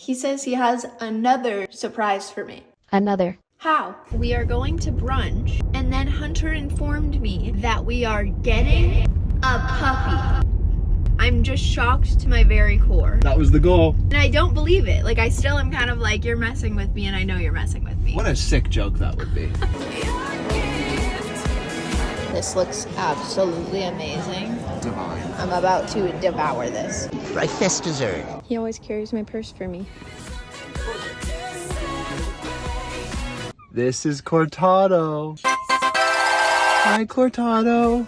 He says he has another surprise for me. Another. How? We are going to brunch, and then Hunter informed me that we are getting a puppy. I'm just shocked to my very core. That was the goal. And I don't believe it. Like, I still am kind of like, you're messing with me, and I know you're messing with me. What a sick joke that would be. This looks absolutely amazing. Divine. I'm about to devour this. Breakfast dessert. He always carries my purse for me. This is Cortado. Hi, Cortado.